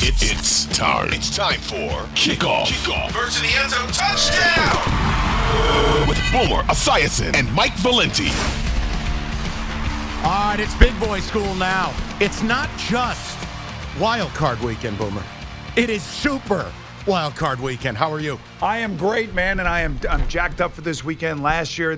It's time. It's time for Kickoff. First in the end zone, touchdown! With Boomer Esiason and Mike Valenti. All right, it's big boy school now. It's not just Wild Card Weekend, Boomer. It is Super Wild Card Weekend. How are you? I am great, man, and I'm jacked up for this weekend. Last year,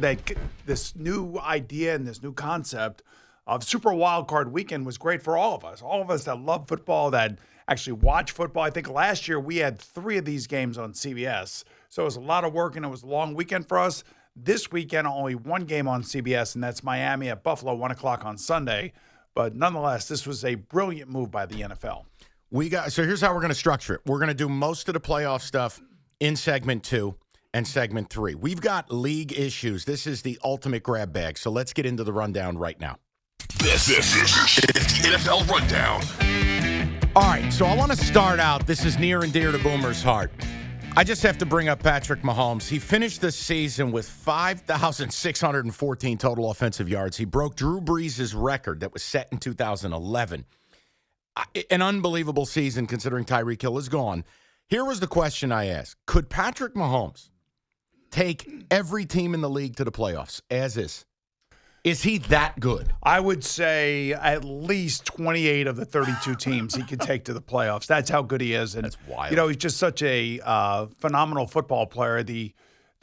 this new idea and this new concept of Super Wild Card Weekend was great for all of us. All of us that love football, that actually watch football. I think last year we had 3 of these games on CBS, so it was a lot of work and it was a long weekend for us. This weekend, only 1 game on CBS, and that's Miami at Buffalo, 1 o'clock on Sunday. But nonetheless, this was a brilliant move by the NFL. So here's how we're going to structure it. We're going to do most of the playoff stuff in segment 2 and segment 3. We've got league issues. This is the ultimate grab bag. So let's get into the rundown right now. This is the NFL Rundown. All right, so I want to start out. This is near and dear to Boomer's heart. I just have to bring up Patrick Mahomes. He finished the season with 5,614 total offensive yards. He broke Drew Brees' record that was set in 2011. An unbelievable season considering Tyreek Hill is gone. Here was the question I asked. Could Patrick Mahomes take every team in the league to the playoffs as is? Is he that good? I would say at least 28 of the 32 teams he could take to the playoffs. That's how good he is. And, that's wild. You know, he's just such a phenomenal football player. The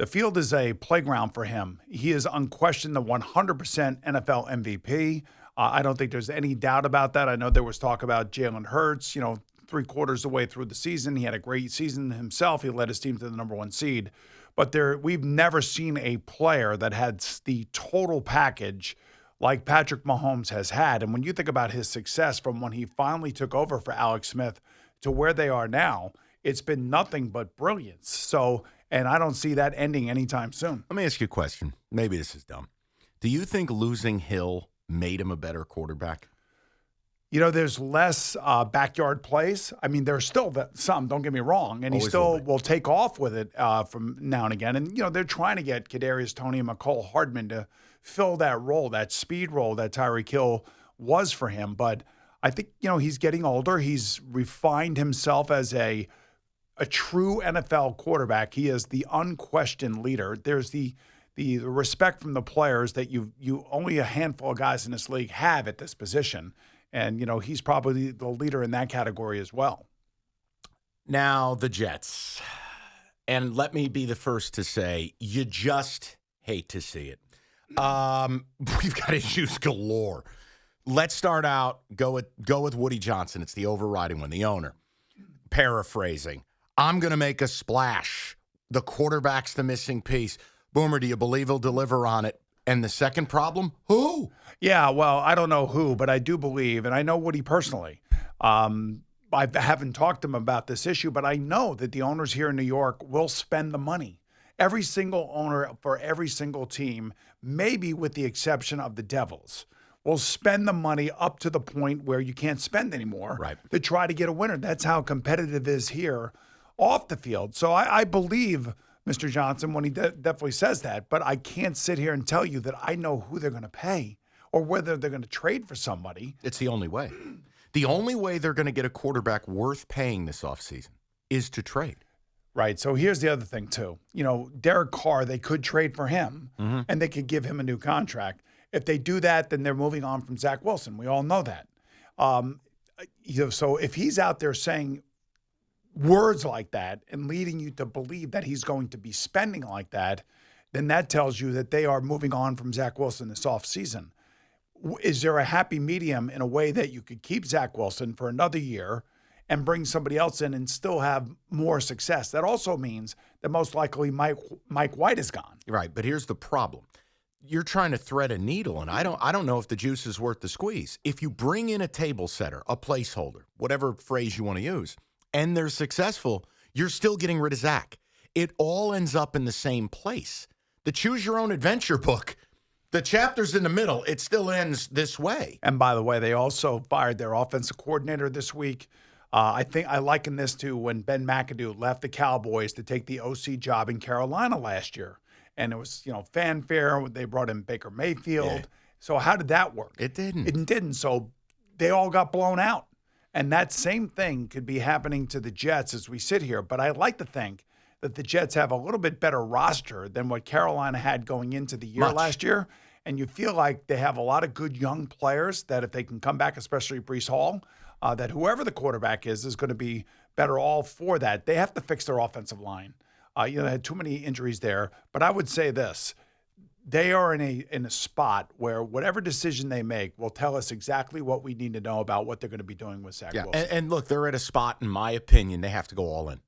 field is a playground for him. He is unquestioned the 100% NFL MVP. I don't think there's any doubt about that. I know there was talk about Jalen Hurts, 3/4 of the way through the season. He had a great season himself. He led his team to the number 1 seed. But we've never seen a player that had the total package like Patrick Mahomes has had. And when you think about his success from when he finally took over for Alex Smith to where they are now, it's been nothing but brilliance. So, and I don't see that ending anytime soon. Let me ask you a question. Maybe this is dumb. Do you think losing Hill made him a better quarterback? There's less backyard plays. I mean, there's still some, don't get me wrong, and he Always still will take off with it from now and again. And, they're trying to get Kadarius Toney and McCole Hardman to fill that role, that speed role that Tyreek Hill was for him. But I think, he's getting older. He's refined himself as a true NFL quarterback. He is the unquestioned leader. There's the respect from the players that you only a handful of guys in this league have at this position. And, he's probably the leader in that category as well. Now, the Jets. And let me be the first to say, you just hate to see it. We've got issues galore. Let's start out, go with Woody Johnson. It's the overriding one, the owner. Paraphrasing, I'm going to make a splash. The quarterback's the missing piece. Boomer, do you believe he'll deliver on it? And the second problem, who? Yeah, well, I don't know who, but I do believe, and I know Woody personally. I haven't talked to him about this issue, but I know that the owners here in New York will spend the money. Every single owner for every single team, maybe with the exception of the Devils, will spend the money up to the point where you can't spend anymore to try to get a winner. That's how competitive it is here off the field. So I believe Mr. Johnson when he definitely says that, but I can't sit here and tell you that I know who they're going to pay or whether they're going to trade for somebody. It's the only way. The only way they're going to get a quarterback worth paying this offseason is to trade. Right. So here's the other thing, too. Derek Carr, they could trade for him, and they could give him a new contract. If they do that, then they're moving on from Zach Wilson. We all know that. So if he's out there saying words like that and leading you to believe that he's going to be spending like that, then that tells you that they are moving on from Zach Wilson this offseason. Is there a happy medium in a way that you could keep Zach Wilson for another year and bring somebody else in and still have more success? That also means that most likely Mike White is gone. Right, but here's the problem. You're trying to thread a needle, and I don't know if the juice is worth the squeeze. If you bring in a table setter, a placeholder, whatever phrase you want to use, and they're successful, you're still getting rid of Zach. It all ends up in the same place. The Choose Your Own Adventure book, the chapter's in the middle. It still ends this way. And by the way, they also fired their offensive coordinator this week. I think I liken this to when Ben McAdoo left the Cowboys to take the OC job in Carolina last year. And it was, fanfare. They brought in Baker Mayfield. Yeah. So how did that work? It didn't. It didn't. So they all got blown out. And that same thing could be happening to the Jets as we sit here. But I like to think that the Jets have a little bit better roster than what Carolina had going into the year last year. And you feel like they have a lot of good young players that if they can come back, especially Breece Hall, that whoever the quarterback is going to be better all for that. They have to fix their offensive line. They had too many injuries there. But I would say this. They are in a spot where whatever decision they make will tell us exactly what we need to know about what they're going to be doing with Zach Wilson. And look, they're at a spot, in my opinion, they have to go all in.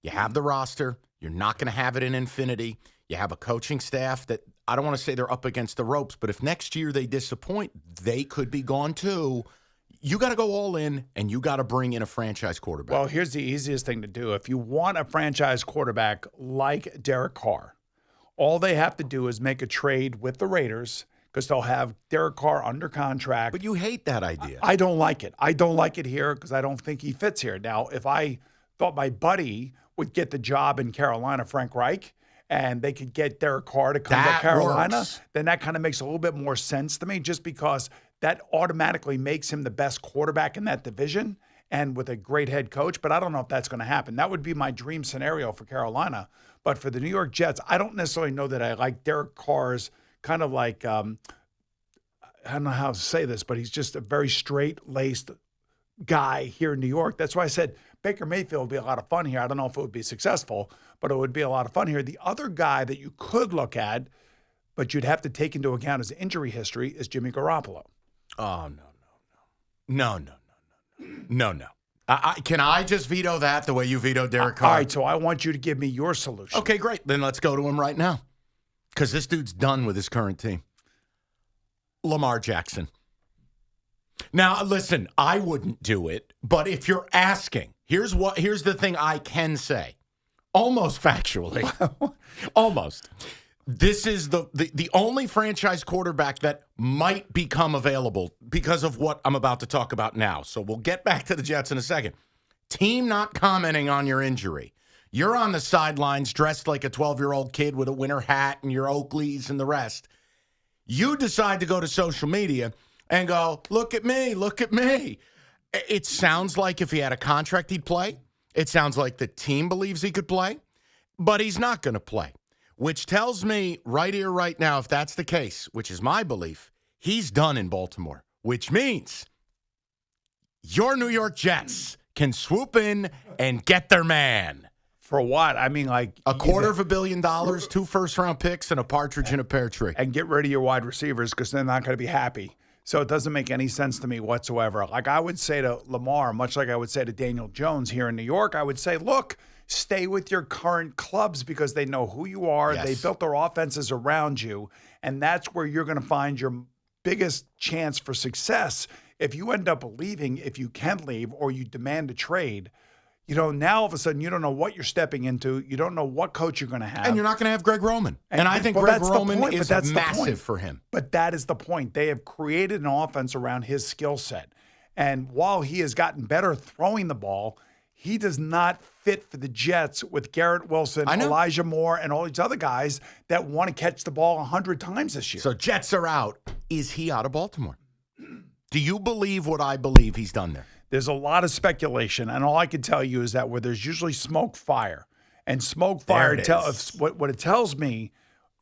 You have the roster. You're not going to have it in infinity. You have a coaching staff that, I don't want to say they're up against the ropes, but if next year they disappoint, they could be gone too. You got to go all in, and you got to bring in a franchise quarterback. Well, here's the easiest thing to do. If you want a franchise quarterback like Derek Carr, all they have to do is make a trade with the Raiders because they'll have Derek Carr under contract. But you hate that idea. I don't like it. I don't like it here because I don't think he fits here. Now, if I thought my buddy would get the job in Carolina, Frank Reich, and they could get Derek Carr to come to Carolina, then that kind of makes a little bit more sense to me just because that automatically makes him the best quarterback in that division and with a great head coach. But I don't know if that's going to happen. That would be my dream scenario for Carolina. But for the New York Jets, I don't necessarily know that I like Derek Carr's kind of like, I don't know how to say this, but he's just a very straight-laced guy here in New York. That's why I said Baker Mayfield would be a lot of fun here. I don't know if it would be successful, but it would be a lot of fun here. The other guy that you could look at, but you'd have to take into account his injury history, is Jimmy Garoppolo. Oh, no. Can I just veto that the way you vetoed Derek Carr? All right, so I want you to give me your solution. Okay, great. Then let's go to him right now because this dude's done with his current team. Lamar Jackson. Now, listen, I wouldn't do it, but if you're asking, here's the thing I can say, almost factually, almost. This is the only franchise quarterback that might become available because of what I'm about to talk about now. So we'll get back to the Jets in a second. Team not commenting on your injury. You're on the sidelines dressed like a 12-year-old kid with a winter hat and your Oakleys and the rest. You decide to go to social media and go, look at me, look at me. It sounds like if he had a contract, he'd play. It sounds like the team believes he could play, but he's not going to play. Which tells me right here, right now, if that's the case, which is my belief, he's done in Baltimore, which means your New York Jets can swoop in and get their man. For what? I mean, like $250 million, 2 first-round picks, and a partridge in a pear tree. And get rid of your wide receivers because they're not going to be happy. So it doesn't make any sense to me whatsoever. Like I would say to Lamar, much like I would say to Daniel Jones here in New York, I would say, look, stay with your current clubs because they know who you are. Yes. They built their offenses around you, and that's where you're going to find your biggest chance for success. If you end up leaving, if you can leave, or you demand a trade, now all of a sudden you don't know what you're stepping into. You don't know what coach you're going to have. And you're not going to have Greg Roman. And I think Greg Roman is massive for him. But that is the point. They have created an offense around his skill set. And while he has gotten better throwing the ball, he does not fit for the Jets with Garrett Wilson, Elijah Moore, and all these other guys that want to catch the ball 100 times this year. So Jets are out. Is he out of Baltimore? Do you believe what I believe he's done there? There's a lot of speculation, and all I can tell you is that where there's usually smoke, fire. And smoke, fire, what it tells me,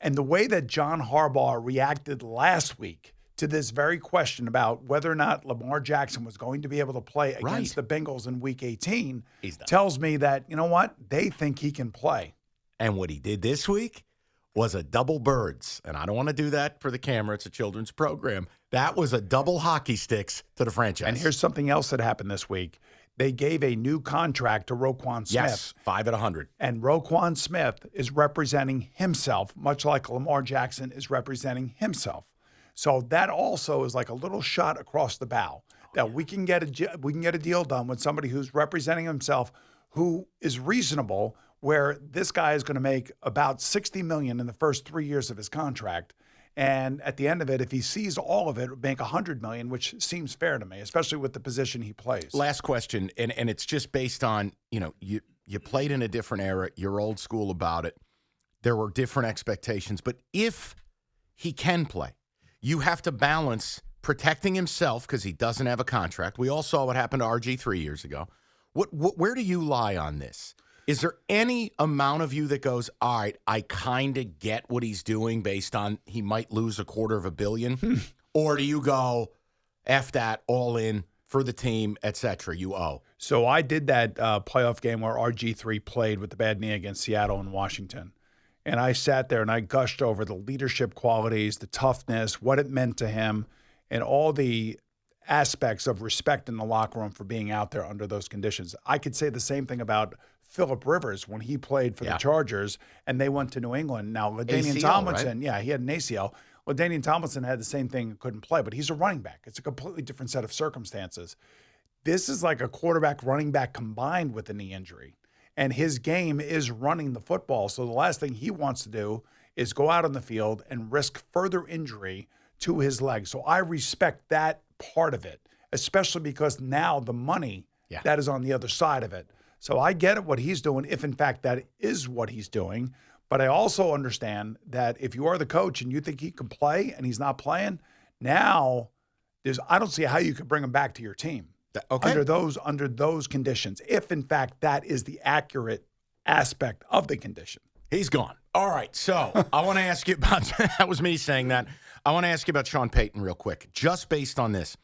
and the way that John Harbaugh reacted last week to this very question about whether or not Lamar Jackson was going to be able to play against the Bengals in Week 18 tells me that, you know what, they think he can play. And what he did this week was a double birds. And I don't want to do that for the camera. It's a children's program. That was a double hockey sticks to the franchise. And here's something else that happened this week. They gave a new contract to Roquan Smith. Yes, 5 at 100. And Roquan Smith is representing himself, much like Lamar Jackson is representing himself. So that also is like a little shot across the bow that we can get a deal done with somebody who's representing himself, who is reasonable, where this guy is going to make about $60 million in the first 3 years of his contract. And at the end of it, if he sees all of it, make $100 million, which seems fair to me, especially with the position he plays. Last question, and it's just based on, you played in a different era. You're old school about it. There were different expectations. But if he can play, you have to balance protecting himself because he doesn't have a contract. We all saw what happened to RG 3 years ago. Where do you lie on this? Is there any amount of you that goes, all right, I kind of get what he's doing based on he might lose $250 million? Or do you go, F that, all in for the team, et cetera, you owe? So I did that playoff game where RG3 played with the bad knee against Seattle and Washington. And I sat there and I gushed over the leadership qualities, the toughness, what it meant to him, and all the aspects of respect in the locker room for being out there under those conditions. I could say the same thing about Phillip Rivers when he played for the Chargers and they went to New England. Now, LaDainian Tomlinson, right? He had an ACL. LaDainian Tomlinson had the same thing and couldn't play, but he's a running back. It's a completely different set of circumstances. This is like a quarterback, running back combined with a knee injury. And his game is running the football. So the last thing he wants to do is go out on the field and risk further injury to his leg. So I respect that part of it, especially because now the money that is on the other side of it. So I get it what he's doing, if in fact that is what he's doing. But I also understand that if you are the coach and you think he can play and he's not playing, now I don't see how you could bring him back to your team under those conditions, if in fact that is the accurate aspect of the condition. He's gone. All right, so I want to ask you about – that was me saying that. I want to ask you about Sean Payton real quick, just based on this.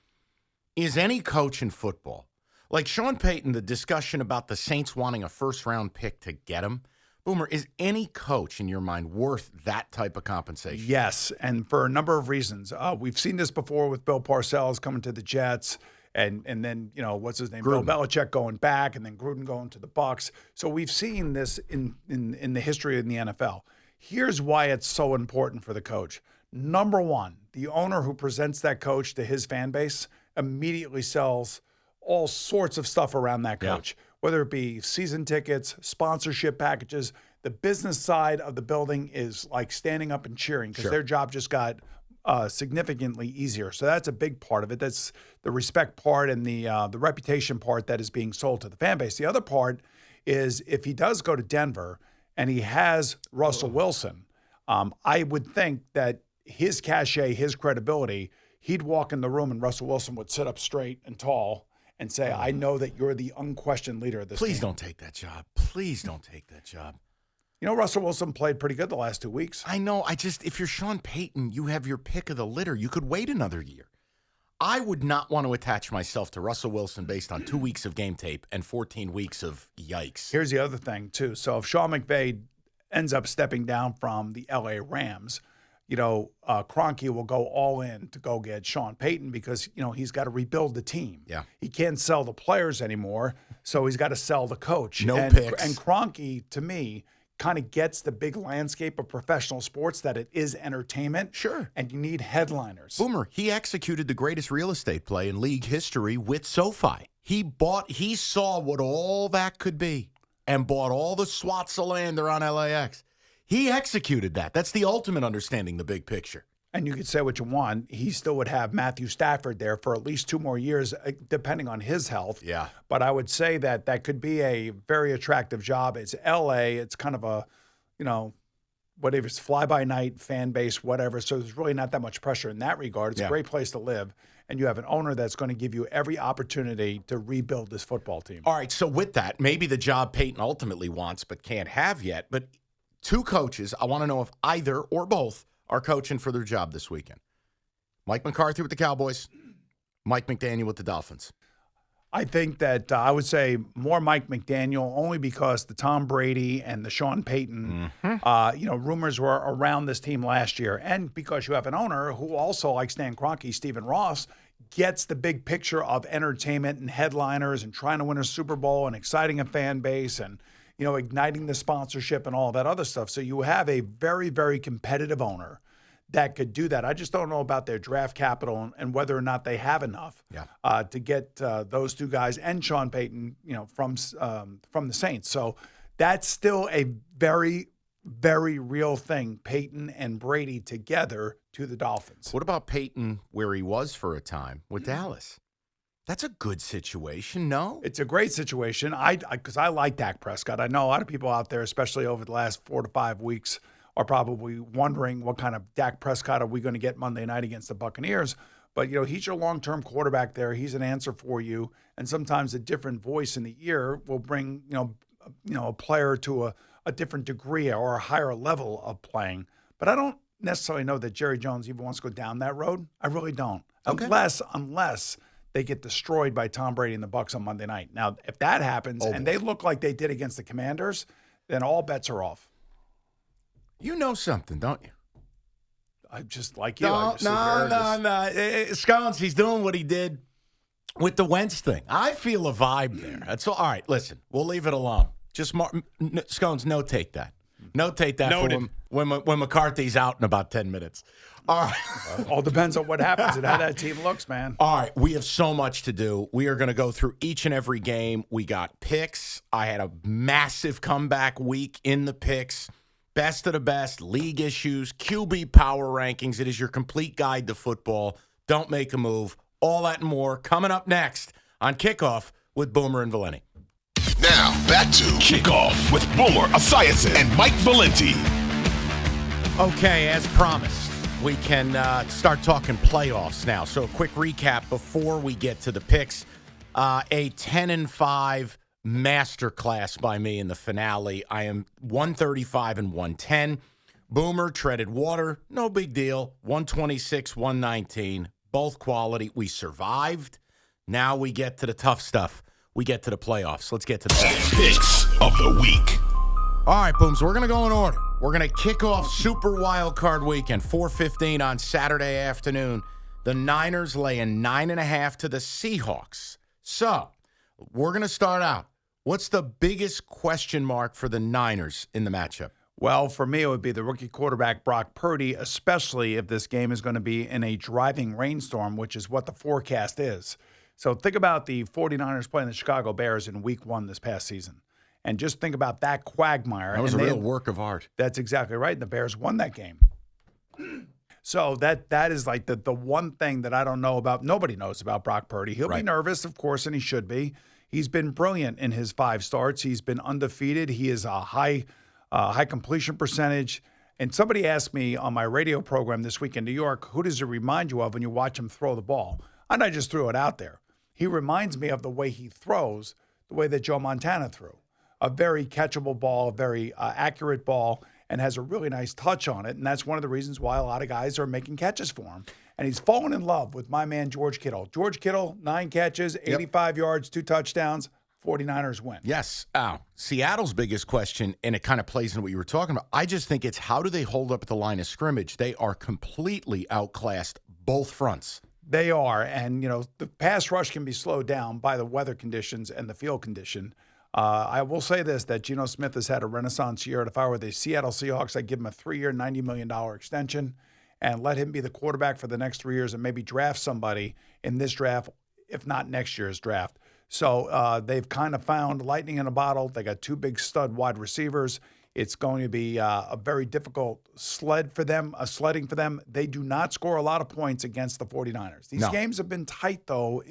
Is any coach in football, like Sean Payton, the discussion about the Saints wanting a first-round pick to get him, Boomer, is any coach in your mind worth that type of compensation? Yes, and for a number of reasons. We've seen this before with Bill Parcells coming to the Jets, and then, what's his name? Gruden. Bill Belichick going back, and then Gruden going to the Bucs. So we've seen this in the history in the NFL. Here's why it's so important for the coach. Number one, the owner who presents that coach to his fan base immediately sells all sorts of stuff around that coach, whether it be season tickets, sponsorship packages. The business side of the building is like standing up and cheering because their job just got significantly easier. So that's a big part of it. That's the respect part and the reputation part that is being sold to the fan base. The other part is if he does go to Denver and he has Russell Wilson, I would think that his cachet, his credibility, he'd walk in the room and Russell Wilson would sit up straight and tall and say, I know that you're the unquestioned leader of this team. Please don't take that job. Please don't take that job. Russell Wilson played pretty good the last 2 weeks. I know. If you're Sean Payton, you have your pick of the litter. You could wait another year. I would not want to attach myself to Russell Wilson based on 2 weeks of game tape and 14 weeks of yikes. Here's the other thing, too. So if Sean McVay ends up stepping down from the L.A. Rams, Kroenke will go all in to go get Sean Payton because, he's got to rebuild the team. Yeah. He can't sell the players anymore, so he's got to sell the coach. No picks. And Kroenke, to me, kind of gets the big landscape of professional sports that it is entertainment. Sure. And you need headliners. Boomer, he executed the greatest real estate play in league history with SoFi. He saw what all that could be and bought all the swaths of land around LAX. He executed that. That's the ultimate understanding the big picture. And you could say what you want. He still would have Matthew Stafford there for at least 2 more years, depending on his health. Yeah. But I would say that could be a very attractive job. It's L.A. It's kind of a, whatever, it's fly-by-night fan base, whatever. So there's really not that much pressure in that regard. It's a great place to live. And you have an owner that's going to give you every opportunity to rebuild this football team. All right, so with that, maybe the job Payton ultimately wants but can't have yet. But 2 coaches, I want to know if either or both are coaching for their job this weekend. Mike McCarthy with the Cowboys, Mike McDaniel with the Dolphins. I think that I would say more Mike McDaniel only because the Tom Brady and the Sean Payton, rumors were around this team last year. And because you have an owner who also, like Stan Kroenke, Stephen Ross, gets the big picture of entertainment and headliners and trying to win a Super Bowl and exciting a fan base and, igniting the sponsorship and all that other stuff. So you have a very, very competitive owner that could do that. I just don't know about their draft capital and whether or not they have enough to get those 2 guys and Sean Payton, from the Saints. So that's still a very, very real thing, Payton and Brady together to the Dolphins. What about Payton where he was for a time with Dallas? That's a good situation, no? It's a great situation. Because I like Dak Prescott. I know a lot of people out there, especially over the last 4 to 5 weeks, are probably wondering what kind of Dak Prescott are we going to get Monday night against the Buccaneers. But, he's your long-term quarterback there. He's an answer for you. And sometimes a different voice in the ear will bring, a player to a different degree or a higher level of playing. But I don't necessarily know that Jerry Jones even wants to go down that road. I really don't. Okay. Unless they get destroyed by Tom Brady and the Bucs on Monday night. Now, if that happens and they look like they did against the Commanders, then all bets are off. You know something, don't you? I just like you. No. Scones, he's doing what he did with the Wentz thing. I feel a vibe there. That's all right. Listen, we'll leave it alone. Just Scones, notate that. Notate that for when McCarthy's out in about 10 minutes. All right. All depends on what happens and how that team looks, man. All right. We have so much to do. We are going to go through each and every game. We got picks. I had a massive comeback week in the picks. Best of the best, league issues, QB power rankings. It is your complete guide to football. Don't make a move. All that and more coming up next on Kickoff with Boomer and Valenti. Now, back to Kickoff with Boomer Esiason and Mike Valenti. Okay, as promised, we can start talking playoffs now. So a quick recap before we get to the picks. A 10-5 masterclass by me in the finale. I am 135 and 110. Boomer treaded water. No big deal. 126, 119. Both quality. We survived. Now we get to the tough stuff. We get to the playoffs. Let's get to the picks of the week. All right, Boom. So we're going to go in order. We're going to kick off Super Wild Card Weekend, 4:15 on Saturday afternoon. The Niners laying 9.5 to the Seahawks. So we're going to start out. What's the biggest question mark for the Niners in the matchup? Well, for me, it would be the rookie quarterback, Brock Purdy, especially if this game is going to be in a driving rainstorm, which is what the forecast is. So think about the 49ers playing the Chicago Bears in week 1 this past season. And just think about that quagmire. That was a real work of art. That's exactly right. And the Bears won that game. So that is like the one thing that I don't know about. Nobody knows about Brock Purdy. He'll be nervous, of course, and he should be. He's been brilliant in his 5 starts. He's been undefeated. He is a high completion percentage. And somebody asked me on my radio program this week in New York, who does it remind you of when you watch him throw the ball? And I just threw it out there. He reminds me of the way he throws, the way that Joe Montana threw. A very catchable ball, a very accurate ball, and has a really nice touch on it. And that's one of the reasons why a lot of guys are making catches for him. And he's fallen in love with my man, George Kittle. George Kittle, 9 catches, 85 yards, 2 touchdowns, 49ers win. Yes. Seattle's biggest question, and it kind of plays into what you were talking about, I just think it's how do they hold up at the line of scrimmage? They are completely outclassed both fronts. They are. And, the pass rush can be slowed down by the weather conditions and the field condition. I will say this, that Geno Smith has had a renaissance year. And if I were the Seattle Seahawks, I'd give him a 3-year, $90 million extension and let him be the quarterback for the next 3 years and maybe draft somebody in this draft, if not next year's draft. So they've kind of found lightning in a bottle. They got 2 big stud wide receivers. It's going to be a very difficult sledding for them. They do not score a lot of points against the 49ers. These games have been tight, though,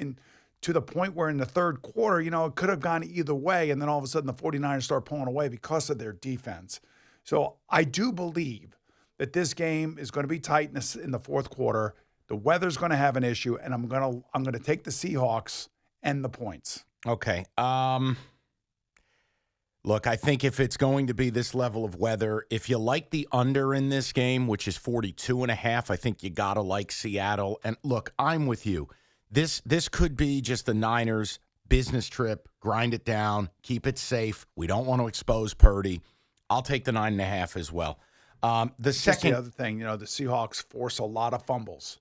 to the point where in the third quarter, it could have gone either way, and then all of a sudden the 49ers start pulling away because of their defense. So I do believe that this game is going to be tight in the fourth quarter. The weather's going to have an issue, and I'm going to take the Seahawks and the points. Okay. Look, I think if it's going to be this level of weather, if you like the under in this game, which is 42.5, I think you got to like Seattle. And look, I'm with you. This could be just the Niners business trip, grind it down, keep it safe. We don't want to expose Purdy. I'll take the 9.5 as well. The other thing, the Seahawks force a lot of fumbles.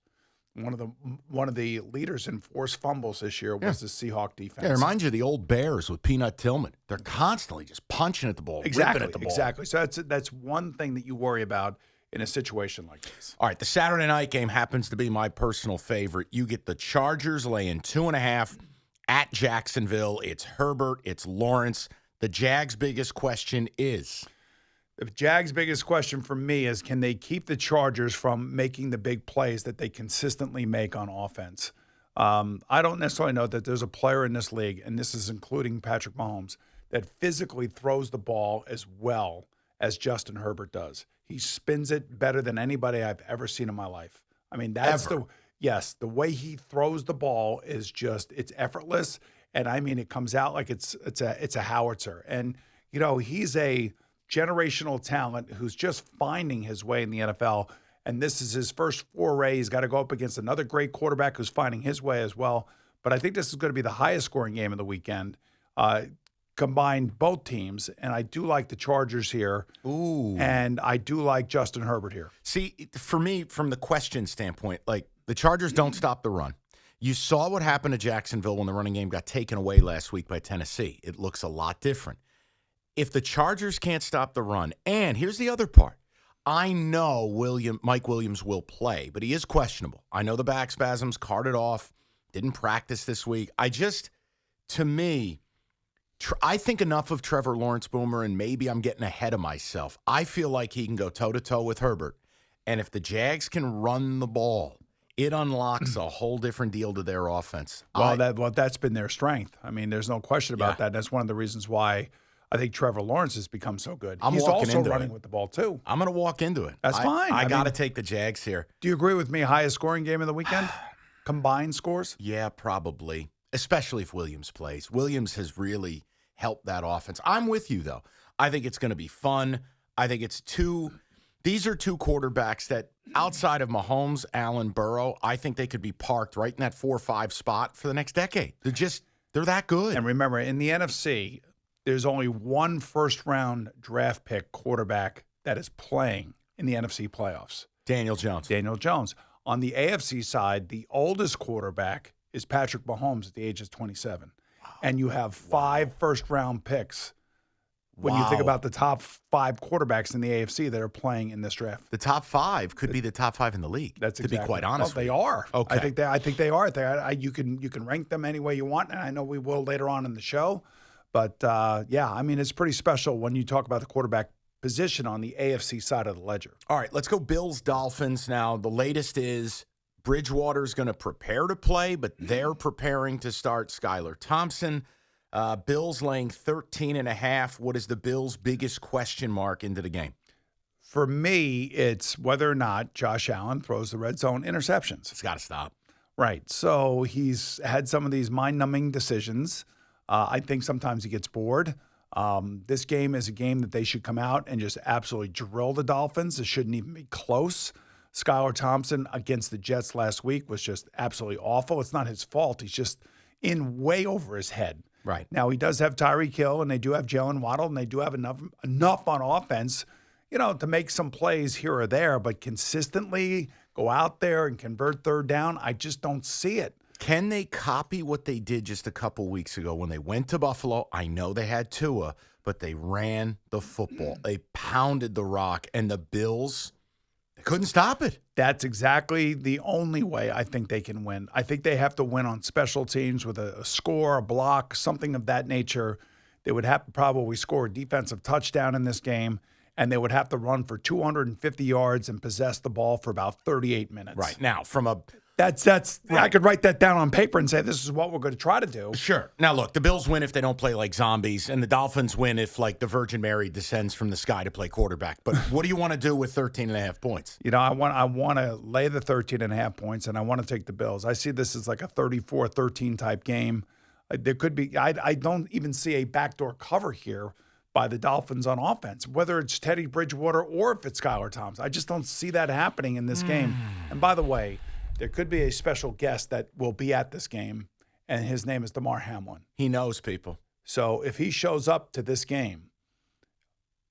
One of the leaders in forced fumbles this year was the Seahawk defense. Yeah, it reminds you of the old Bears with Peanut Tillman. They're constantly just punching at the ball, ripping at the ball. Exactly. So that's one thing that you worry about in a situation like this. All right, the Saturday night game happens to be my personal favorite. You get the Chargers laying 2.5 at Jacksonville. It's Herbert. It's Lawrence. The Jags' biggest question is? The Jags' biggest question for me is, can they keep the Chargers from making the big plays that they consistently make on offense? I don't necessarily know that there's a player in this league, and this is including Patrick Mahomes, that physically throws the ball as well as Justin Herbert does. He spins it better than anybody I've ever seen in my life. I mean, yes, the way he throws the ball is just, it's effortless. And I mean, it comes out like it's a howitzer. And, he's a generational talent who's just finding his way in the NFL. And this is his first foray. He's got to go up against another great quarterback who's finding his way as well. But I think this is going to be the highest scoring game of the weekend, combined both teams. And I do like the Chargers here. Ooh. And I do like Justin Herbert here. See, for me, from the question standpoint, like the Chargers don't stop the run. You saw what happened to Jacksonville when the running game got taken away last week by Tennessee. It looks a lot different. If the Chargers can't stop the run, and here's the other part. I know Mike Williams will play, but he is questionable. I know the back spasms, carted off, didn't practice this week. I think enough of Trevor Lawrence, Boomer, and maybe I'm getting ahead of myself. I feel like he can go toe-to-toe with Herbert. And if the Jags can run the ball, it unlocks a whole different deal to their offense. Well, that's been their strength. I mean, there's no question about that. That's one of the reasons why I think Trevor Lawrence has become so good. He's also running with the ball, too. I'm going to walk into it. That's fine. I got to take the Jags here. Do you agree with me? Highest scoring game of the weekend? Combined scores? Yeah, probably, especially if Williams plays. Williams has really helped that offense. I'm with you, though. I think it's going to be fun. I think these are two quarterbacks that outside of Mahomes, Allen, Burrow, I think they could be parked right in that 4 or 5 spot for the next decade. They're that good. And remember, in the NFC, there's only one first-round draft pick quarterback that is playing in the NFC playoffs. Daniel Jones. On the AFC side, the oldest quarterback is Patrick Mahomes at the age of 27. Wow. And you have 5 first-round picks when you think about the top 5 quarterbacks in the AFC that are playing in this draft. The top 5 could be the top 5 in the league. That's to be quite honest. Well, they are. Okay. I think they are. You can rank them any way you want, and I know we will later on in the show. But I mean, it's pretty special when you talk about the quarterback position on the AFC side of the ledger. All right, let's go Bills Dolphins now. The latest is Bridgewater's going to prepare to play, but they're preparing to start Skylar Thompson. Bills laying 13.5. What is the Bills' biggest question mark into the game? For me, it's whether or not Josh Allen throws the red zone interceptions. It's got to stop. Right. So he's had some of these mind-numbing decisions. I think sometimes he gets bored. This game is a game that they should come out and just absolutely drill the Dolphins. It shouldn't even be close. Skylar Thompson against the Jets last week was just absolutely awful. It's not his fault. He's just in way over his head. Right. Now, he does have Tyreek Hill, and they do have Jalen Waddle, and they do have enough on offense, to make some plays here or there, but consistently go out there and convert third down, I just don't see it. Can they copy what they did just a couple weeks ago when they went to Buffalo? I know they had Tua, but they ran the football. They pounded the rock, and the Bills, they couldn't stop it. That's exactly the only way I think they can win. I think they have to win on special teams with a score, a block, something of that nature. They would have to probably score a defensive touchdown in this game, and they would have to run for 250 yards and possess the ball for about 38 minutes. Right. Now, from a That's right. I could write that down on paper and say this is what we're going to try to do. Sure. Now, look, the Bills win if they don't play like zombies, and the Dolphins win if, like, the Virgin Mary descends from the sky to play quarterback. But what do you want to do with 13.5 points? I want to lay the 13.5 points, and I want to take the Bills. I see this as like a 34-13 type game. There could be – I don't even see a backdoor cover here by the Dolphins on offense, whether it's Teddy Bridgewater or if it's Skylar Thompson. I just don't see that happening in this game. And by the way, there could be a special guest that will be at this game, and his name is Damar Hamlin. He knows people. So if he shows up to this game,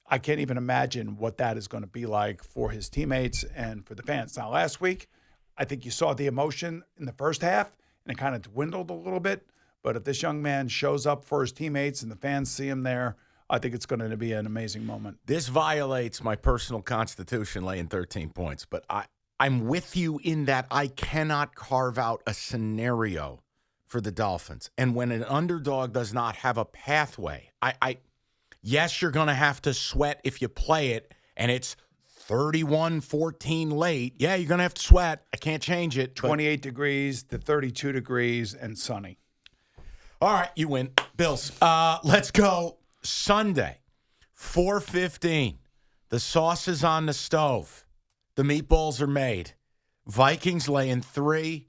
I can't even imagine what that is going to be like for his teammates and for the fans. Now, last week, I think you saw the emotion in the first half, and it kind of dwindled a little bit. But if this young man shows up for his teammates and the fans see him there, I think it's going to be an amazing moment. This violates my personal constitution, laying 13 points. But I'm with you in that I cannot carve out a scenario for the Dolphins. And when an underdog does not have a pathway, yes, you're going to have to sweat if you play it, and it's 31-14 late. Yeah, you're going to have to sweat. I can't change it. 28 degrees to 32 degrees and sunny. All right, you win. Bills. Let's go Sunday, 4:15. The sauce is on the stove. The meatballs are made. Vikings laying 3,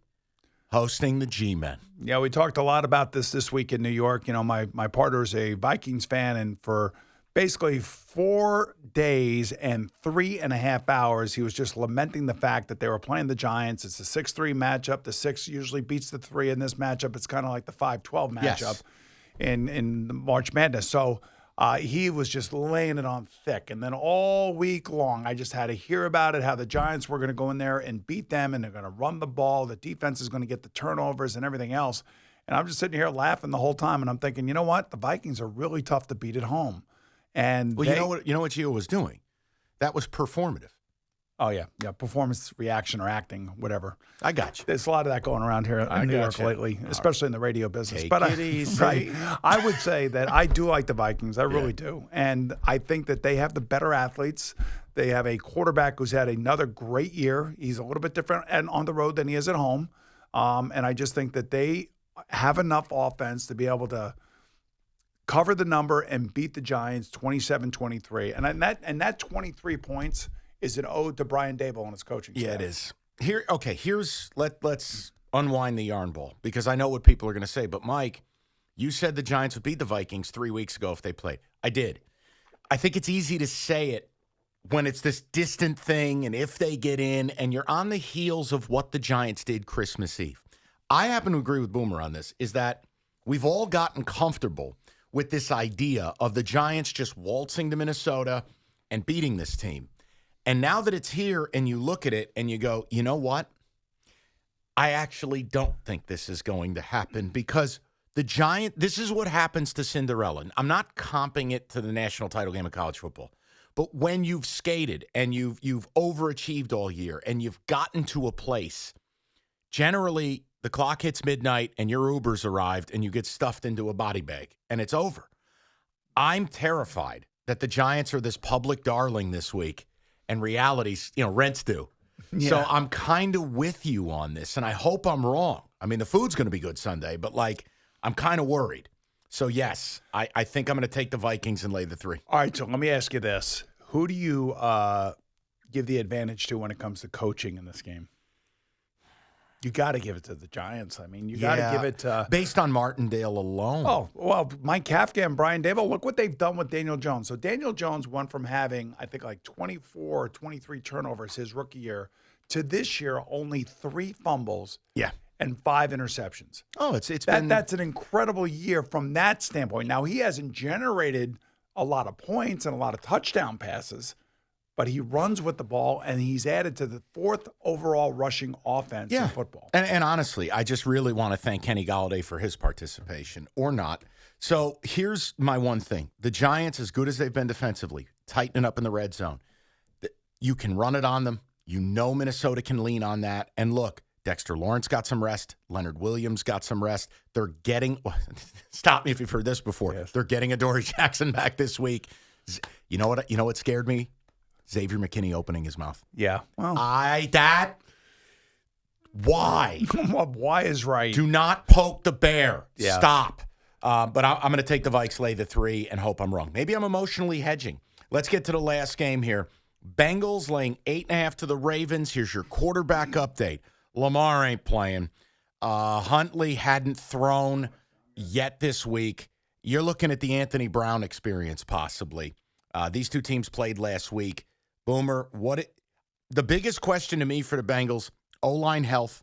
hosting the G-Men. Yeah, we talked a lot about this week in New York. You know, my partner is a Vikings fan, and for basically 4 days and 3.5 hours, he was just lamenting the fact that they were playing the Giants. It's a 6-3 matchup. The 6 usually beats the 3 in this matchup. It's kind of like the 5-12 matchup in the March Madness. So he was just laying it on thick. And then all week long, I just had to hear about it, how the Giants were going to go in there and beat them, and they're going to run the ball. The defense is going to get the turnovers and everything else. And I'm just sitting here laughing the whole time, and I'm thinking, you know what? The Vikings are really tough to beat at home. And Well, you know what Gio was doing? That was performative. Oh, yeah. Performance, reaction, or acting, whatever. I got you. There's a lot of that going around here in New York lately, especially in the radio business. But right, I would say that I do like the Vikings. I really do. And I think that they have the better athletes. They have a quarterback who's had another great year. He's a little bit different and on the road than he is at home. And I just think that they have enough offense to be able to cover the number and beat the Giants 27-23. And that 23 points is an ode to Brian Daboll and his coaching staff. Yeah, it is. Let's unwind the yarn ball, because I know what people are going to say. But, Mike, you said the Giants would beat the Vikings 3 weeks ago if they played. I did. I think it's easy to say it when it's this distant thing and if they get in, and you're on the heels of what the Giants did Christmas Eve. I happen to agree with Boomer on this, is that we've all gotten comfortable with this idea of the Giants just waltzing to Minnesota and beating this team. And now that it's here and you look at it and you go, you know what? I actually don't think this is going to happen, because this is what happens to Cinderella. I'm not comping it to the national title game of college football. But when you've skated and you've overachieved all year and you've gotten to a place, generally the clock hits midnight and your Uber's arrived and you get stuffed into a body bag and it's over. I'm terrified that the Giants are this public darling this week. And reality's, rent's due. Yeah. So I'm kind of with you on this, and I hope I'm wrong. I mean, the food's going to be good Sunday, but, I'm kind of worried. So, yes, I think I'm going to take the Vikings and lay the 3. All right, so let me ask you this. Who do you give the advantage to when it comes to coaching in this game? You got to give it to the Giants. I mean, you got to give it to... Based on Martindale alone. Oh, well, Mike Kafka and Brian Daboll, look what they've done with Daniel Jones. So Daniel Jones went from having, I think, 24 or 23 turnovers his rookie year to this year only 3 fumbles and 5 interceptions. Oh, that's an incredible year from that standpoint. Now, he hasn't generated a lot of points and a lot of touchdown passes, but he runs with the ball, and he's added to the 4th overall rushing offense in football. And honestly, I just really want to thank Kenny Golladay for his participation, or not. So here's my one thing. The Giants, as good as they've been defensively, tightening up in the red zone, you can run it on them. You know Minnesota can lean on that. And look, Dexter Lawrence got some rest. Leonard Williams got some rest. They're getting – stop me if you've heard this before. Yes. They're getting Adoree Jackson back this week. You know what scared me? Xavier McKinney opening his mouth. Yeah. Well, why? Why is right. Do not poke the bear. Yeah. Stop. But I'm going to take the Vikes, lay the 3, and hope I'm wrong. Maybe I'm emotionally hedging. Let's get to the last game here. Bengals laying 8.5 to the Ravens. Here's your quarterback update. Lamar ain't playing. Huntley hadn't thrown yet this week. You're looking at the Anthony Brown experience, possibly. These two teams played last week. Boomer, the biggest question to me for the Bengals, O-line health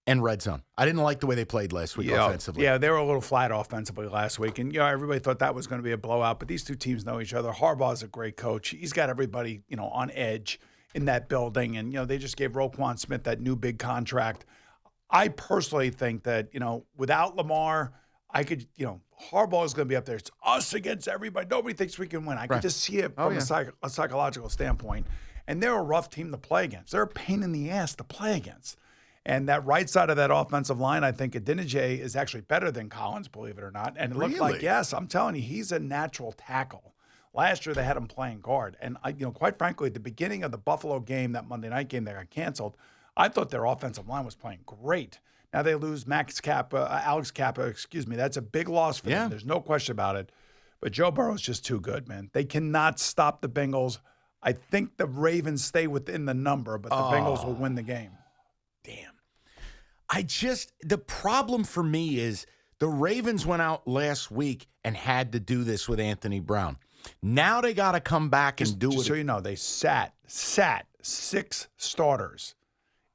and red zone. I didn't like the way they played last week offensively. Yeah, they were a little flat offensively last week. And, everybody thought that was going to be a blowout. But these two teams know each other. Harbaugh's a great coach. He's got everybody, on edge in that building. And, they just gave Roquan Smith that new big contract. I personally think that, without Lamar, I could, Harbaugh is going to be up there. It's us against everybody. Nobody thinks we can win. I could just see it from a psychological standpoint. And they're a rough team to play against. They're a pain in the ass to play against. And that right side of that offensive line, I think Adeniji is actually better than Collins, believe it or not. And it looked like, yes, I'm telling you, he's a natural tackle. Last year they had him playing guard. And, quite frankly, at the beginning of the Buffalo game, that Monday night game that got canceled, I thought their offensive line was playing great. Now they lose Alex Kappa, That's a big loss for them. There's no question about it. But Joe Burrow's just too good, man. They cannot stop the Bengals. I think the Ravens stay within the number, but the Bengals will win the game. damn. The problem for me is the Ravens went out last week and had to do this with Anthony Brown. Now they got to come back and do just it. So you know, they sat 6 starters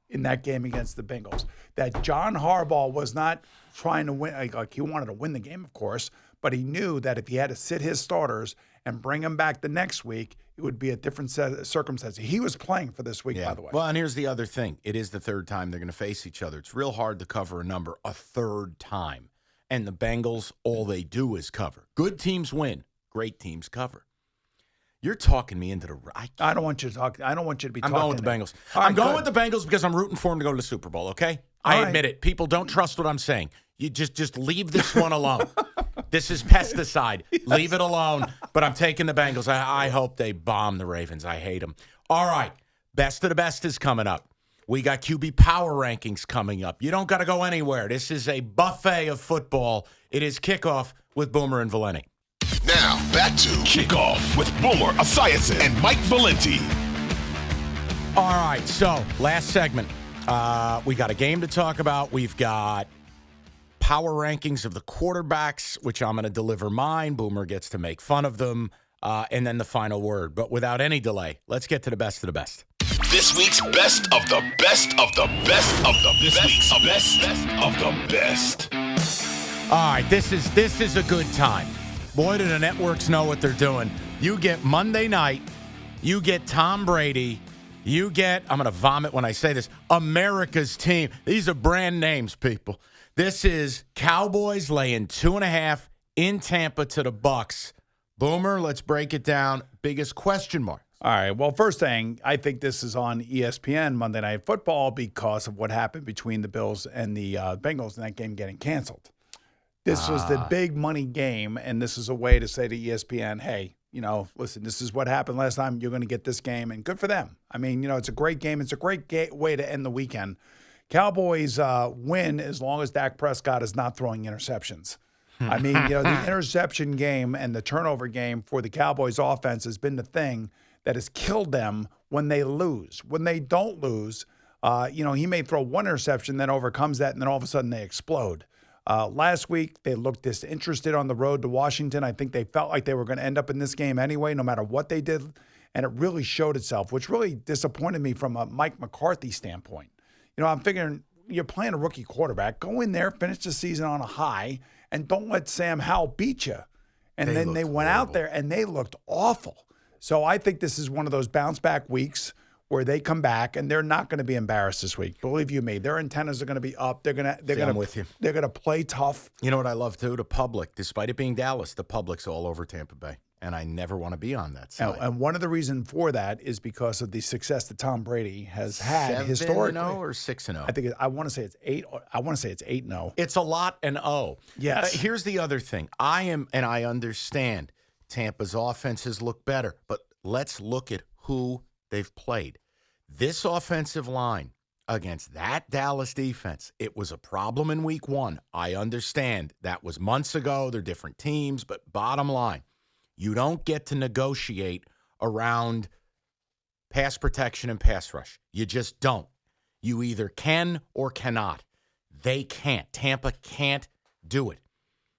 in that game against the Bengals. That John Harbaugh was not trying to win. Like he wanted to win the game, of course, but he knew that if he had to sit his starters and bring them back the next week, it would be a different set of circumstances. He was playing for this week, by the way. Well, and here's the other thing. It is the third time they're going to face each other. It's real hard to cover a number a third time. And the Bengals, all they do is cover. Good teams win. Great teams cover. You're talking me into the right. I don't want you to talk. I don't want you to be I'm talking. going with the Bengals. Right, I'm going with the Bengals because I'm rooting for them to go to the Super Bowl, okay? I admit it. People don't trust what I'm saying. You just leave this one alone. This is pesticide. Yes. Leave it alone. But I'm taking the Bengals. I hope they bomb the Ravens. I hate them. All right. Best of the best is coming up. We got QB power rankings coming up. You don't got to go anywhere. This is a buffet of football. It is Kickoff with Boomer and Valenti. Now, back to Kickoff with Boomer Esiason and Mike Valenti. All right, so last segment. We got a game to talk about. We've got power rankings of the quarterbacks, which I'm going to deliver mine. Boomer gets to make fun of them. And then the final word. But without any delay, let's get to the best of the best. This week's best of the best of the best of the best of the best. All right, this is a good time. Boy, do the networks know what they're doing. You get Monday night, you get Tom Brady, you get, I'm going to vomit when I say this, America's team. These are brand names, people. This is Cowboys laying 2.5 in Tampa to the Bucs. Boomer, let's break it down. Biggest question mark. All right. Well, first thing, I think this is on ESPN Monday Night Football because of what happened between the Bills and the Bengals and that game getting canceled. This was the big money game, and this is a way to say to ESPN, hey, listen, this is what happened last time. You're going to get this game, and good for them. I mean, it's a great game. It's a great way to end the weekend. Cowboys win as long as Dak Prescott is not throwing interceptions. I mean, the interception game and the turnover game for the Cowboys offense has been the thing that has killed them when they lose. When they don't lose, he may throw one interception, then overcomes that, and then all of a sudden they explode. Last week, they looked disinterested on the road to Washington. I think they felt like they were going to end up in this game anyway, no matter what they did. And it really showed itself, which really disappointed me from a Mike McCarthy standpoint. I'm figuring you're playing a rookie quarterback. Go in there, finish the season on a high, and don't let Sam Howell beat you. And then they went out there, and they looked awful. So I think this is one of those bounce-back weeks where they come back, and they're not going to be embarrassed this week. Believe you me, their antennas are going to be up. I'm with you. They're going to play tough. You know what I love too? The public, despite it being Dallas, the public's all over Tampa Bay, and I never want to be on that side. And one of the reasons for that is because of the success that Tom Brady has had historically. 7-0 or 6-0? I think I want to say it's 8. I want to say it's 8-0. It's a lot and Yes. Here's the other thing. I understand Tampa's offenses look better, but let's look at who they've played. This offensive line against that Dallas defense, it was a problem in week 1. I understand that was months ago. They're different teams, but bottom line, you don't get to negotiate around pass protection and pass rush. You just don't. You either can or cannot. They can't. Tampa can't do it.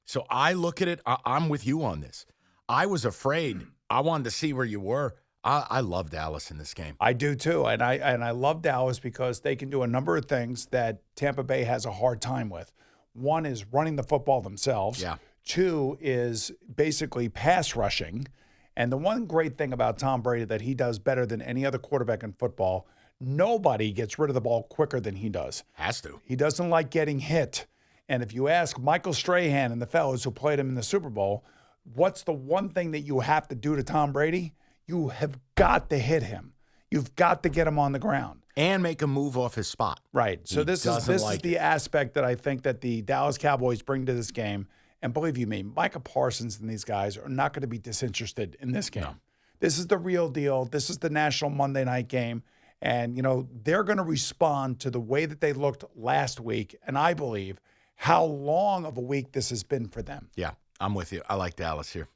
So I look at it. I'm with you on this. I was afraid. I wanted to see where you were. I love Dallas in this game. I do too, and I love Dallas because they can do a number of things that Tampa Bay has a hard time with. One is running the football themselves. Yeah. 2 is basically pass rushing. And the one great thing about Tom Brady that he does better than any other quarterback in football, nobody gets rid of the ball quicker than he does. Has to. He doesn't like getting hit. And if you ask Michael Strahan and the fellows who played him in the Super Bowl, what's the one thing that you have to do to Tom Brady? You have got to hit him. You've got to get him on the ground. And make him move off his spot. Right. So this is the aspect that I think that the Dallas Cowboys bring to this game. And believe you me, Micah Parsons and these guys are not going to be disinterested in this game. No. This is the real deal. This is the national Monday night game. And, they're going to respond to the way that they looked last week. And I believe how long of a week this has been for them. Yeah, I'm with you. I like Dallas here.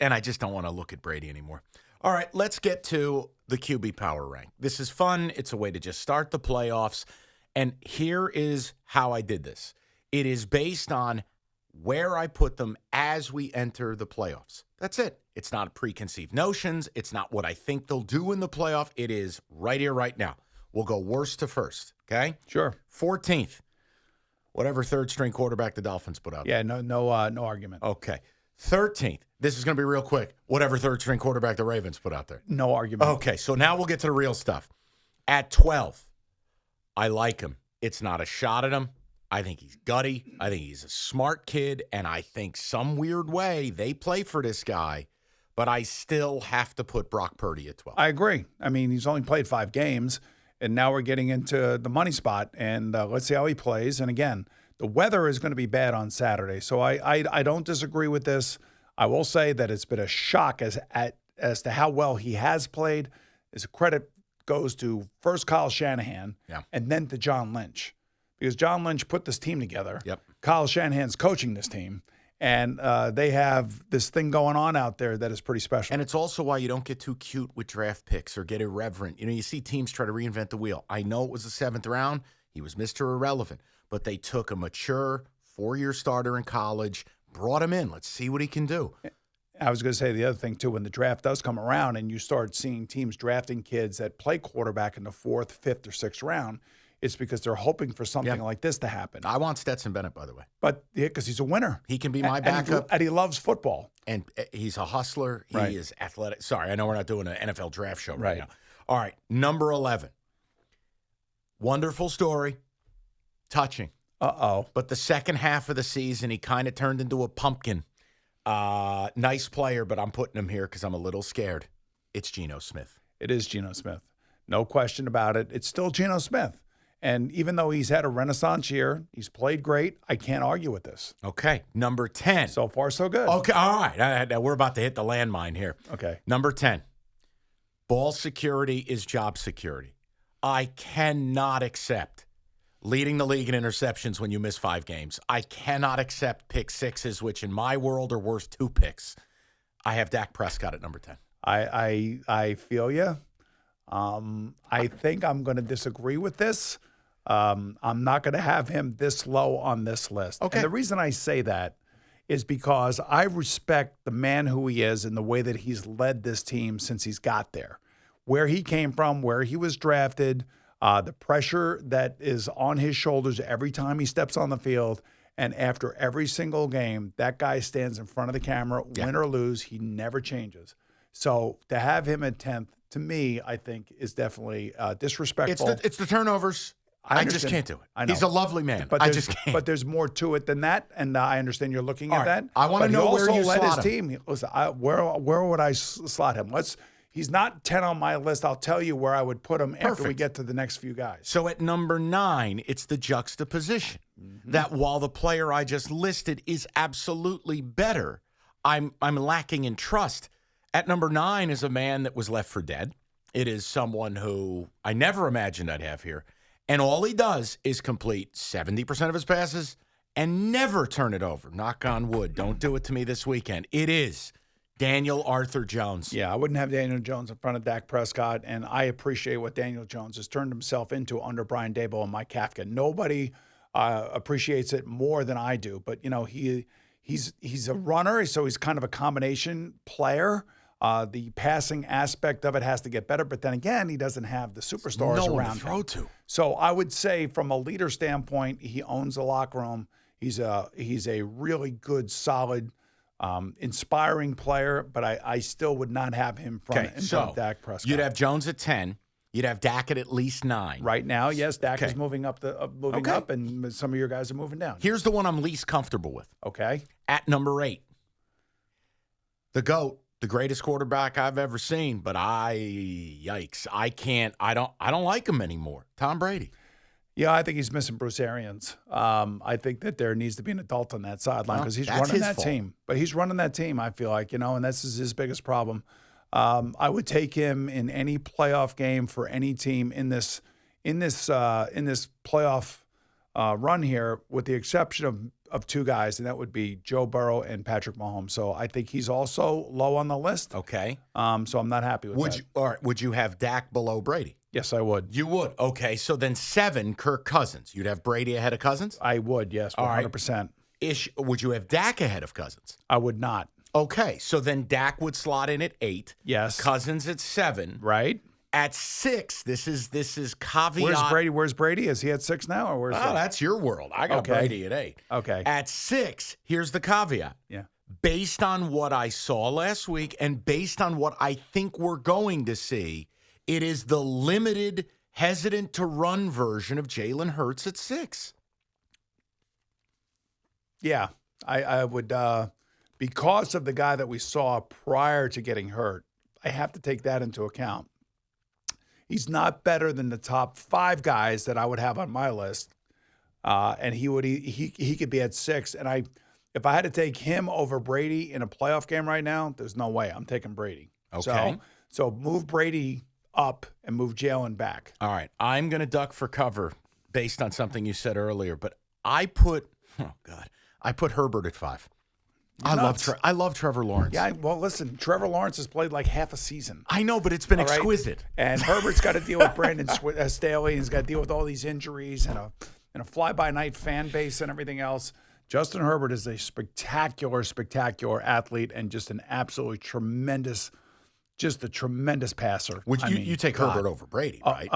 And I just don't want to look at Brady anymore. All right, let's get to the QB power rank. This is fun. It's a way to just start the playoffs. And here is how I did this. It is based on where I put them as we enter the playoffs. That's it. It's not preconceived notions. It's not what I think they'll do in the playoff. It is right here, right now. We'll go worst to first, okay? Sure. 14th, whatever third-string quarterback the Dolphins put out. Yeah, no argument. Okay. 13th, this is going to be real quick, whatever third-string quarterback the Ravens put out there. No argument. Okay, so now we'll get to the real stuff. At 12, I like him. It's not a shot at him. I think he's gutty. I think he's a smart kid, and I think some weird way they play for this guy, but I still have to put Brock Purdy at 12. I agree. I mean, he's only played 5 games, and now we're getting into the money spot, and let's see how he plays. And again, the weather is going to be bad on Saturday, so I don't disagree with this. I will say that it's been a shock as to how well he has played. His credit goes to first Kyle Shanahan and then to John Lynch. Because John Lynch put this team together. Yep. Kyle Shanahan's coaching this team. And they have this thing going on out there that is pretty special. And it's also why you don't get too cute with draft picks or get irreverent. You know, you see teams try to reinvent the wheel. I know it was the 7th round. He was Mr. Irrelevant. But they took a mature 4-year starter in college, brought him in. Let's see what he can do. I was going to say the other thing, too, when the draft does come around and you start seeing teams drafting kids that play quarterback in the 4th, 5th, or 6th round, it's because they're hoping for something like this to happen. I want Stetson Bennett, by the way. But because he's a winner. He can be my backup. And he loves football. And he's a hustler. He is athletic. Sorry, I know we're not doing an NFL draft show right now. All right, number 11. Wonderful story. Touching. Uh-oh. But the second half of the season, he kind of turned into a pumpkin. Nice player, but I'm putting him here because I'm a little scared. It's Geno Smith. It is Geno Smith. No question about it. It's still Geno Smith. And even though he's had a renaissance year, he's played great, I can't argue with this. Okay, number 10. So far, so good. Okay, all right. We're about to hit the landmine here. Okay. Number 10. Ball security is job security. I cannot accept leading the league in interceptions when you miss 5 games. I cannot accept pick sixes, which in my world are worth 2 picks. I have Dak Prescott at number 10. I feel you. I think I'm going to disagree with this. I'm not going to have him this low on this list. Okay. And the reason I say that is because I respect the man who he is and the way that he's led this team since he's got there. Where he came from, where he was drafted, the pressure that is on his shoulders every time he steps on the field. And after every single game, that guy stands in front of the camera, win or lose, he never changes. So to have him at 10th, to me, I think is definitely disrespectful. It's the turnovers. I just can't do it. I know. He's a lovely man. But I just can't. But there's more to it than that, and I understand you're looking at that. I want to know where you slot him. Team. Listen, where would I slot him? He's not 10 on my list. I'll tell you where I would put him after we get to the next few guys. So at number 9, it's the juxtaposition. That while the player I just listed is absolutely better, I'm lacking in trust. At number 9 is a man that was left for dead. It is someone who I never imagined I'd have here. And all he does is complete 70% of his passes and never turn it over. Knock on wood. Don't do it to me this weekend. It is Daniel Arthur Jones. Yeah, I wouldn't have Daniel Jones in front of Dak Prescott, and I appreciate what Daniel Jones has turned himself into under Brian Daboll and Mike Kafka. Nobody appreciates it more than I do, but, you know, he's a runner, so he's kind of a combination player. The passing aspect of it has to get better, but then again, he doesn't have the superstars around to throw him. to. So I would say, from a leader standpoint, he owns the locker room. He's a really good, solid, inspiring player. But I still would not have him in front of Dak Prescott. You'd have Jones at 10. You'd have Dak at least 9. Right now, yes, Dak is moving up, up, and some of your guys are moving down. Here's the one I'm least comfortable with. Okay. At number 8, the GOAT. The greatest quarterback I've ever seen, but yikes. I don't like him anymore. Tom Brady. Yeah, I think he's missing Bruce Arians. I think that there needs to be an adult on that sideline because he's running that team. But he's running that team, I feel like, and this is his biggest problem. I would take him in any playoff game for any team in this playoff run here, with the exception of 2 guys, and that would be Joe Burrow and Patrick Mahomes. So I think he's also low on the list. Okay. So I'm not happy with that. Would you have Dak below Brady? Yes, I would. You would. Okay, so then 7, Kirk Cousins. You'd have Brady ahead of Cousins? I would, yes, 100%. Would you have Dak ahead of Cousins? I would not. Okay, so then Dak would slot in at 8. Yes. Cousins at 7. Right. At 6, this is caveat. Where's Brady? Is he at 6 now, or where's Oh, that's your world. I got Brady at 8. Okay. At 6, here's the caveat. Yeah. Based on what I saw last week and based on what I think we're going to see, it is the limited, hesitant to run version of Jalen Hurts at 6. Yeah, I would, because of the guy that we saw prior to getting hurt, I have to take that into account. He's not better than the top 5 guys that I would have on my list, and he could be at 6. And if I had to take him over Brady in a playoff game right now, there's no way I'm taking Brady. Okay. So move Brady up and move Jalen back. All right, I'm going to duck for cover based on something you said earlier, but I put Herbert at 5. I love Trevor Lawrence. Yeah, well, listen, Trevor Lawrence has played like half a season. I know, but it's been exquisite. And Herbert's got to deal with Brandon Staley. He's got to deal with all these injuries and a fly-by-night fan base and everything else. Justin Herbert is a spectacular, spectacular athlete and just an absolutely tremendous passer. Would you take Herbert over Brady, right?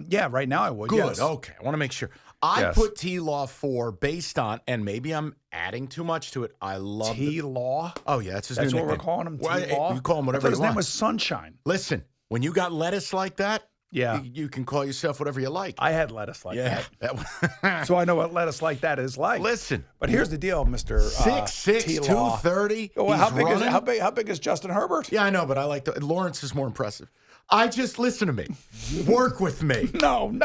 Yeah, right now I would. Good. Yes. Okay. I want to make sure. I put T-Law 4 based on, and maybe I'm adding too much to it. I love T-Law. Oh yeah, that's his That's new what nickname. we're calling him. Well, T-Law. you call him whatever you his want. name was Sunshine. Listen, when you got lettuce like that, Yeah. you can call yourself whatever you like. I had lettuce like that. So I know what lettuce like that is like. Listen, but here's the deal, Mr. 6'6", T-Law. 230. Well, how big is Justin Herbert? Yeah, I know, but I like Lawrence is more impressive. Listen to me. Work with me. No.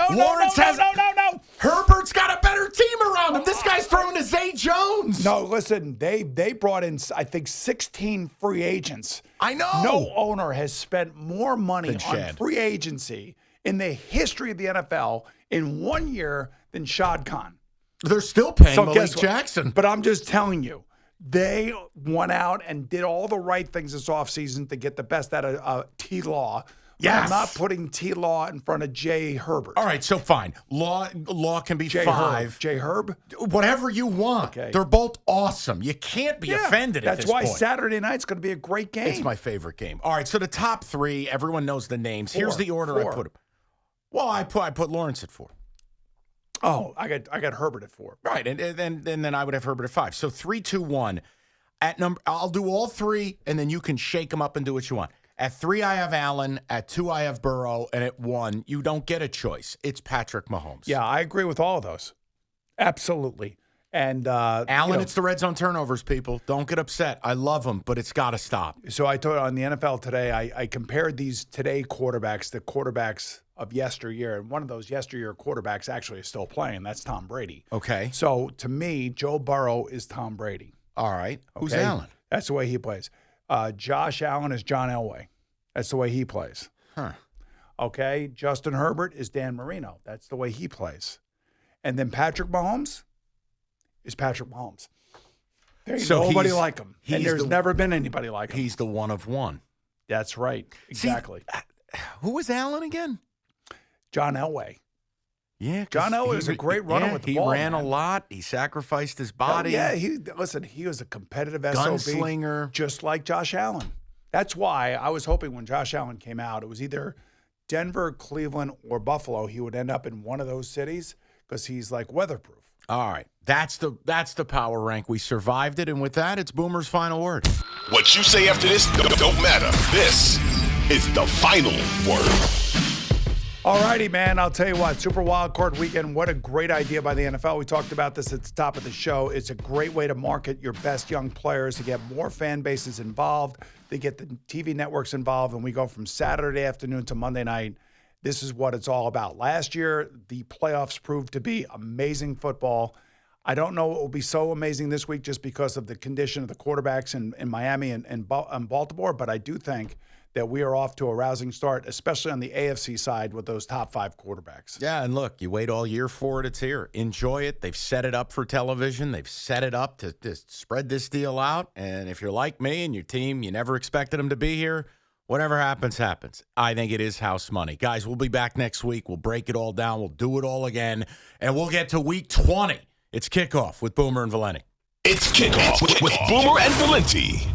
Herbert's got a better team around him. This guy's throwing to Zay Jones. No, listen, they brought in, I think, 16 free agents. I know. No owner has spent more money on free agency in the history of the NFL in 1 year than Shad Khan. They're still paying Malik Jackson. But I'm just telling you, they went out and did all the right things this offseason to get the best out of T-Law. Yes. I'm not putting T-Law in front of Jay Herbert. All right, so fine. Law can be Jay 5. Jay Herb? Whatever you want. Okay. They're both awesome. You can't be offended at this point. That's why Saturday night's going to be a great game. It's my favorite game. All right, so the top 3, everyone knows the names. Here's the order I put them. Well, I put Lawrence at 4. Oh, I got Herbert at 4. Right, and then I would have Herbert at 5. So 3, 2, 1. At number, I'll do all 3, and then you can shake them up and do what you want. At 3, I have Allen. At 2, I have Burrow. And at 1, you don't get a choice. It's Patrick Mahomes. Yeah, I agree with all of those. Absolutely. And Allen, it's the red zone turnovers, people. Don't get upset. I love them, but it's got to stop. So I told on the NFL today, I compared these today quarterbacks, the quarterbacks of yesteryear, and one of those yesteryear quarterbacks actually is still playing. That's Tom Brady. Okay. So to me, Joe Burrow is Tom Brady. All right. Who's Okay? Allen? That's the way he plays. Josh Allen is John Elway. That's the way he plays. Huh. Okay. Justin Herbert is Dan Marino. That's the way he plays. And then Patrick Mahomes is Patrick Mahomes. There's nobody like him. And there's never been anybody like him. He's the one of one. That's right. Exactly. See, who was Allen again? John Elway. Yeah, John Elway was a great runner with the ball. He ran a lot. He sacrificed his body. Yeah, he was a competitive gunslinger, SOB, just like Josh Allen. That's why I was hoping when Josh Allen came out, it was either Denver, Cleveland, or Buffalo. He would end up in one of those cities because he's like weatherproof. All right, that's the power rank. We survived it, and with that, it's Boomer's final word. What you say after this don't matter. This is the final word. All righty, man. I'll tell you what, Super Wildcard Weekend, what a great idea by the NFL. We talked about this at the top of the show. It's a great way to market your best young players, to get more fan bases involved, to get the TV networks involved, and we go from Saturday afternoon to Monday night. This is what it's all about. Last year, the playoffs proved to be amazing football. I don't know what will be so amazing this week just because of the condition of the quarterbacks in Miami and Baltimore, but I do think that we are off to a rousing start, especially on the AFC side with those top 5 quarterbacks. Yeah, and look, you wait all year for it. It's here. Enjoy it. They've set it up for television. They've set it up to spread this deal out. And if you're like me and your team, you never expected them to be here, Whatever happens, happens. I think it is house money. Guys, we'll be back next week. We'll break it all down. We'll do it all again. And we'll get to week 20. It's Kickoff with Boomer and Valenti. It's Kickoff with Boomer and Valenti.